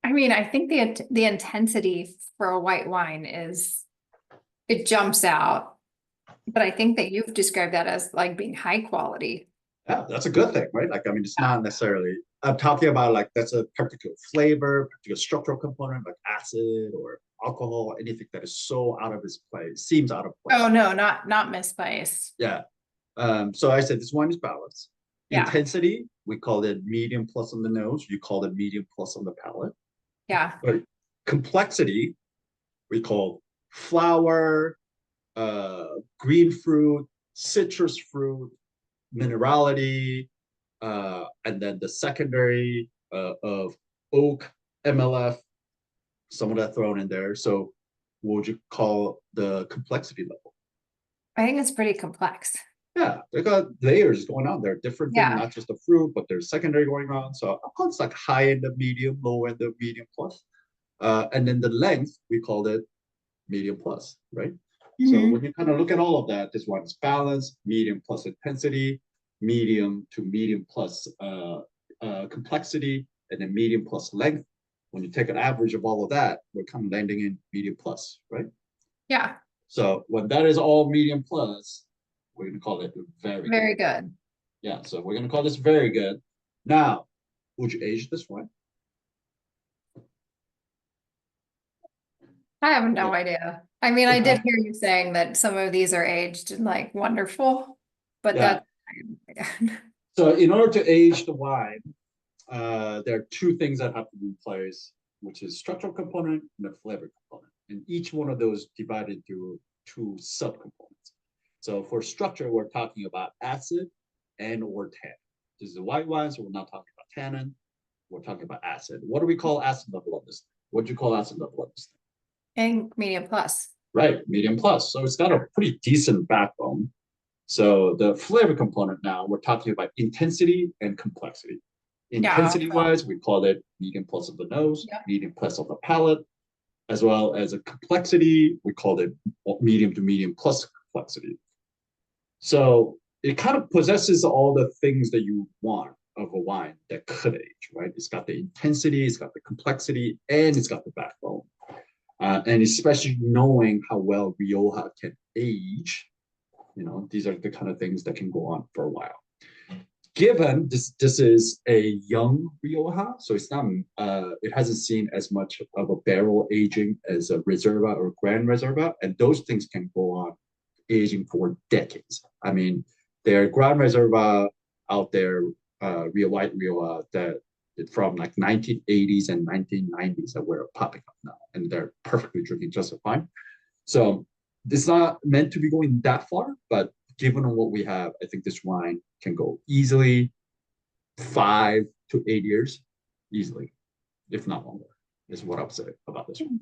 I mean, I think the intensity for a white wine it jumps out, but I think that you've described that as like being high quality. Yeah, that's a good thing, right? Like, I mean, it's not necessarily, I'm talking about like, that's a particular flavor, particular structural component, like acid or alcohol, anything that is so out of its place, seems out of place. Oh, no, not misplaced. Yeah. So I said, this wine is balanced. Yeah. Intensity, we called it medium plus on the nose. You called it medium plus on the palate. Yeah. But complexity, we call flower, green fruit, citrus fruit, minerality, and then the secondary of oak, MLF, some of that thrown in there. So what would you call the complexity level? I think it's pretty complex. Yeah, they got layers going on. There are different things, not just the fruit, but there's secondary going on. So I'll call this like high end of medium, low end of medium plus. And then the length, we called it medium plus, right? So when you kind of look at all of that, this one is balanced, medium plus intensity, medium to medium plus complexity, and then medium plus length. When you take an average of all of that, we're kind of landing in medium plus, right? Yeah. So when that is all medium plus, we're going to call it very good. Yeah, so we're going to call this very good. Now, would you age this wine? I have no idea. I mean, I did hear you saying that some of these are aged and like wonderful, but that's so in order to age the wine, there are two things that have to be in place, which is structural component and the flavor component. And each one of those divided into two subcomponents. So for structure, we're talking about acid and or tannin. This is the white wine, so we're not talking about tannin. We're talking about acid. What do we call acid level of this thing? What do you call acid level of this thing? And medium plus. Right, medium plus. So it's got a pretty decent backbone. So the flavor component now, we're talking about intensity and complexity. Intensity-wise, we call it medium plus of the nose, medium plus of the palate, as well as a complexity, we called it medium to medium plus complexity. So it kind of possesses all the things that you want of a wine that could age, right? It's got the intensity, it's got the complexity, and it's got the backbone. And especially knowing how well Rioja can age, these are the kind of things that can go on for a while. Given this is a young Rioja, so it's not, it hasn't seen as much of a barrel aging as a Reserva or Grand Reserva, and those things can go on aging for decades. I mean, there are Grand Reserva out there, white Rioja that from like 1980s and 1990s that were popping up now, and they're perfectly drinking just fine. So it's not meant to be going that far, but given what we have, I think this wine can go easily 5 to 8 years, easily, if not longer, is what I would say about this one.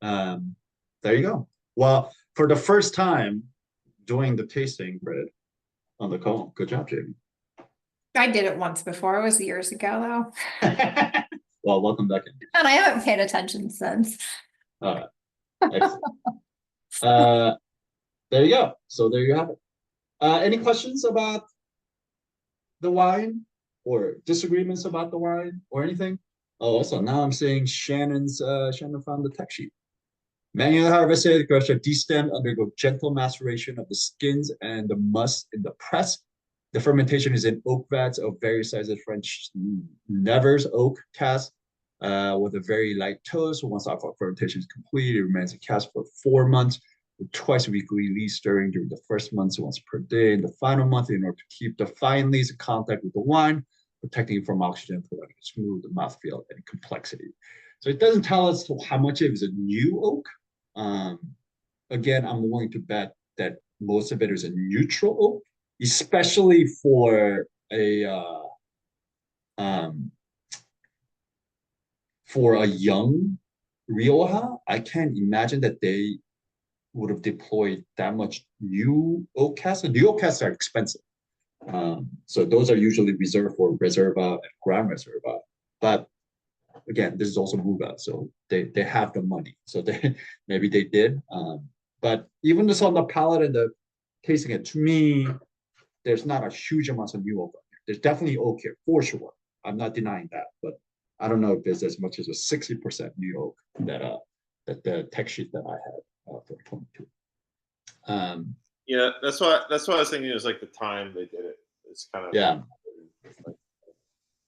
There you go. Well, for the first time doing the tasting, Fred, on the call. Good job, Jamie. I did it once before. It was years ago though. Well, welcome back in. And I haven't paid attention since. All right. Excellent. There you go. So there you have it. Any questions about the wine or disagreements about the wine or anything? Oh, also now I'm seeing Shannon found the tech sheet. Manual harvested, crushed, destemmed, undergo gentle maceration of the skins and the must in the press. The fermentation is in oak vats of various sizes, French Nevers oak cask with a very light toast. Once alpha fermentation is complete, it remains in cask for 4 months, with twice weekly lees stirring during the first month, so once per day in the final month, in order to keep the fine lees in contact with the wine, protecting it from oxygen, providing a smooth mouthfeel and complexity. So it doesn't tell us how much it is a new oak. Again, I'm willing to bet that most of it is a neutral oak, especially for a young Rioja. I can't imagine that they would have deployed that much new oak casks. And new oak casks are expensive. So those are usually reserved for Reserva and Grand Reserva. But again, this is also Muga, so they have the money. So maybe they did. But even just on the palate and the tasting it, to me, there's not a huge amount of new oak. There's definitely oak here, for sure. I'm not denying that, but I don't know if there's as much as a 60% new oak that the tech sheet that I had for 22. Yeah, that's why I was thinking. It was like the time they did it. It's kind of like,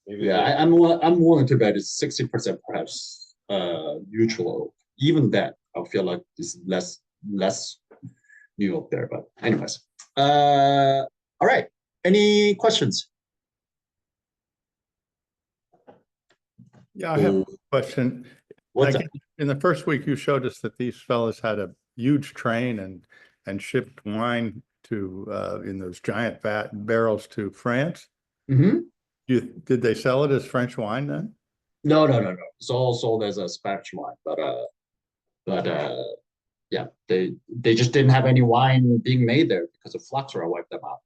maybe yeah. I'm willing to bet it's 60% perhaps neutral oak. Even that I feel like is less new oak there. But anyways, all right. Any questions? Yeah, I have a question. What's Again, in the first week, you showed us that these fellas had a huge train and shipped wine to in those giant barrels to France. Mm-hmm. Did they sell it as French wine then? No. It's all sold as a Spanish wine, but yeah, they just didn't have any wine being made there because of phylloxera wiped them out.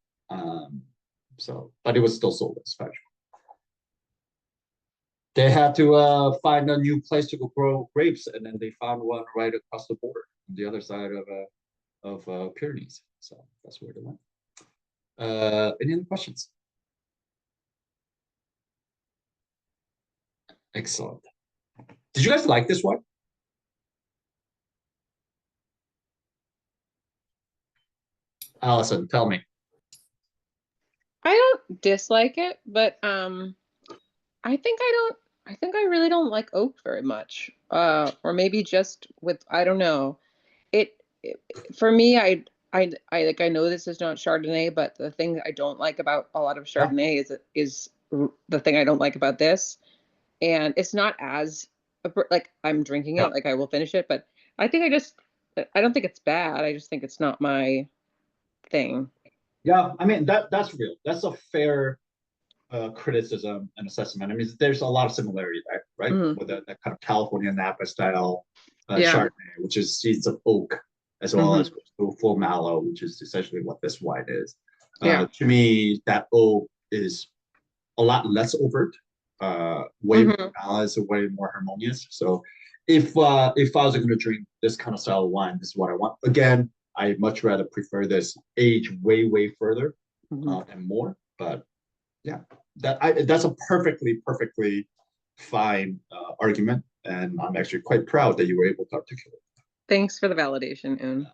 But it was still sold as Spanish wine. They had to find a new place to go grow grapes, and then they found one right across the border on the other side of Pyrenees. So that's where they went. Any other questions? Excellent. Did you guys like this one? Allison, tell me. I don't dislike it, but I think I really don't like oak very much. Or maybe just with, I don't know. It for me, I like, I know this is not Chardonnay, but the thing I don't like about a lot of Chardonnay is the thing I don't like about this. And it's not as like I'm drinking it, like I will finish it, but I don't think it's bad. I just think it's not my thing. Yeah, I mean that's real. That's a fair criticism and assessment. I mean, there's a lot of similarity there, right? Mm-hmm. With that kind of California Napa style Chardonnay, which is seeds of oak, as well as full mallow, which is essentially what this wine is. To me, that oak is a lot less overt. Way more balanced, way more harmonious. So if I was going to drink this kind of style of wine, this is what I want. Again, I much rather prefer this age way further and more. But yeah, that's a perfectly fine argument, and I'm actually quite proud that you were able to articulate. Thanks for the validation, Un.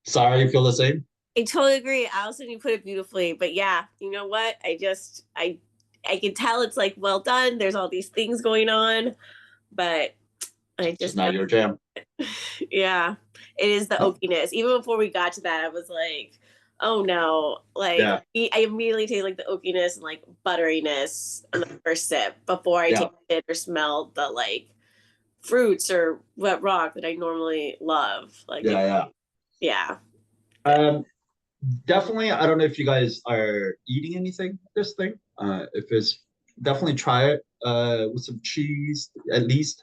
Sara, you feel the same? I totally agree, Allison. You put it beautifully. But yeah, you know what? I can tell it's like well done. There's all these things going on, but It's just not your jam. Yeah, it is the oakiness. Even before we got to that, I was like, oh no, like I immediately taste like the oakiness and like butteriness on the first sip before I tasted or smelled the like fruits or wet rock that I normally love. Like definitely. I don't know if you guys are eating anything with this thing. If it's definitely try it with some cheese at least.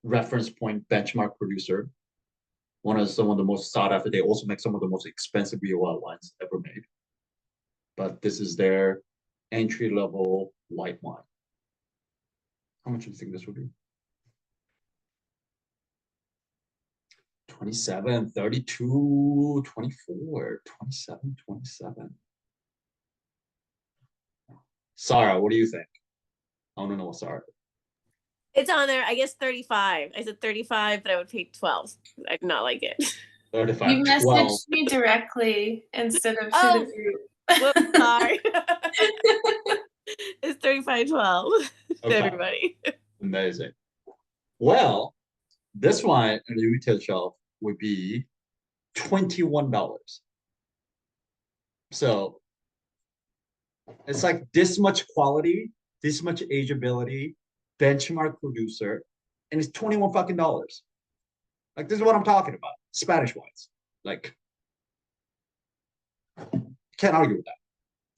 reference point benchmark producer. One of some of the most sought after. They also make some of the most expensive Rioja wines ever made. But this is their entry level white wine. How much do you think this would be? 27, 32, 24, 27, 27. Sara, what do you think? I want to know, Sara. It's on there. I guess 35. I said 35, but I would pay 12. I do not like it. 35. You messaged 12. me directly instead of to Oh, the group. Whoops, sorry. It's 35.12 to Okay. everybody. Amazing. Well, this wine on the retail shelf would be $21. So it's like this much quality, this much ageability, benchmark producer, and it's 21 fucking dollars. Like, this is what I'm talking about. Spanish wines. Like, can't argue with that.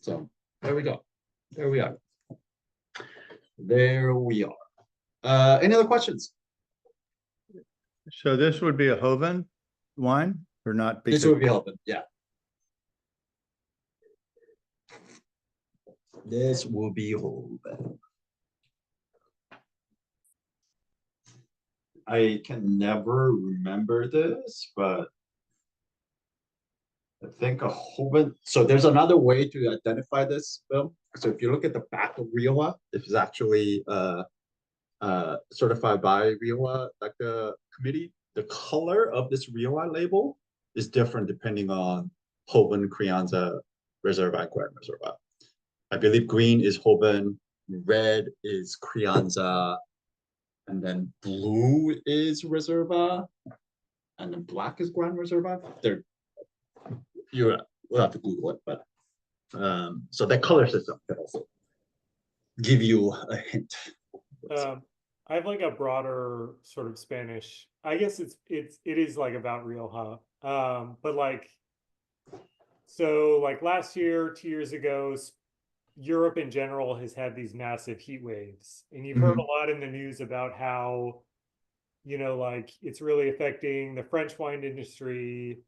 So there we go. There we are. There we are. Any other questions? So this would be a Hoven wine or not? This would be Hoven, yeah. This will be Hoven. I can never remember this, but I think a Hoven. So there's another way to identify this film. So if you look at the back of Rioja, this is actually certified by Rioja, like the committee. The color of this Rioja label is different depending on Hoven, Crianza, Reserva, and Grand Reserva. I believe green is Hoven, red is Crianza, and then blue is Reserva, and then black is Grand Reserva. We'll have to Google it, but so that color system can also give you a hint. I have like a broader sort of Spanish. I guess it is like about Rioja. But like, so like last year, 2 years ago, Europe in general has had these massive heat waves, and you've heard a lot in the news about how, like it's really affecting the French wine industry.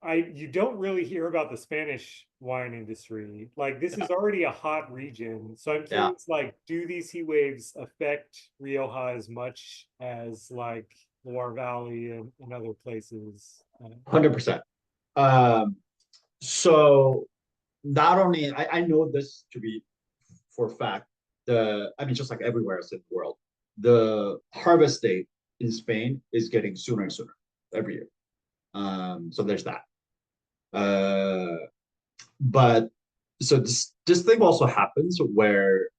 You don't really hear about the Spanish wine industry. Like, this is already a hot region. So I'm curious, like, do these heat waves affect Rioja as much as like Loire Valley and other places? 100%. So not only, I know this to be for a fact, just like everywhere else in the world, the harvest date in Spain is getting sooner and sooner every year. So there's that. But so this thing also happens where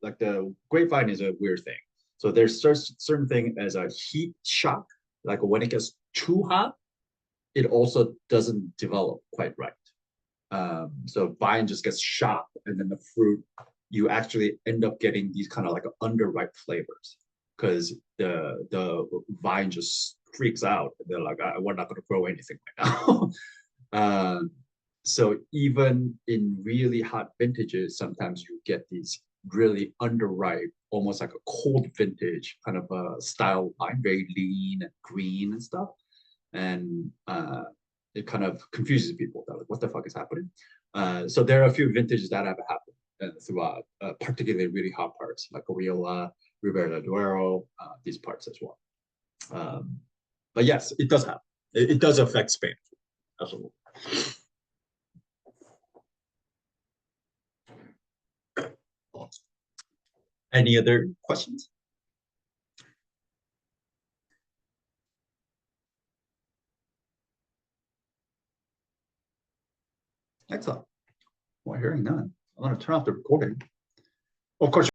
like the grapevine is a weird thing. So there's certain thing as a heat shock, like when it gets too hot, it also doesn't develop quite right. So vine just gets shocked, and then the fruit, you actually end up getting these kind of like underripe flavors because the vine just freaks out. And they're like, we're not going to grow anything right now. So even in really hot vintages, sometimes you get these really underripe, almost like a cold vintage kind of a style wine, very lean and green and stuff. And it kind of confuses people. They're like, what the fuck is happening? So there are a few vintages that have happened throughout, particularly really hot parts like Rioja, Ribera del Duero, these parts as well. But yes, it does happen. It does affect Spain. Absolutely. Any other questions? Excellent. Well, hearing none, I'm going to turn off the recording. Of course.